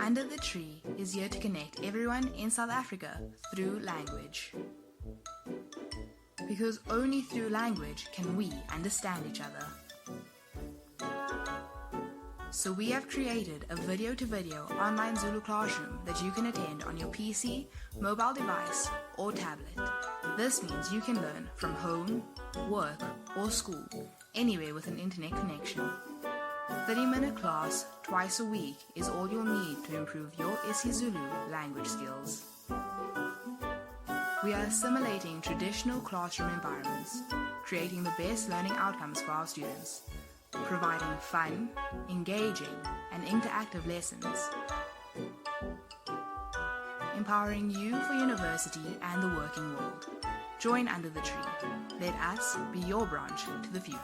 Under the Tree is here to connect everyone in South Africa through language. Because only through language can we understand each other. So we have created a video-to-video online Zulu classroom that you can attend on your PC, mobile device, or tablet. This means you can learn from home, work, or school, anywhere with an internet connection. 30-minute class twice a week is all you'll need to improve your isiZulu language skills. We are assimilating traditional classroom environments, creating the best learning outcomes for our students, providing fun, engaging, and interactive lessons, empowering you for university and the working world. Join Under the Tree. Let us be your branch to the few.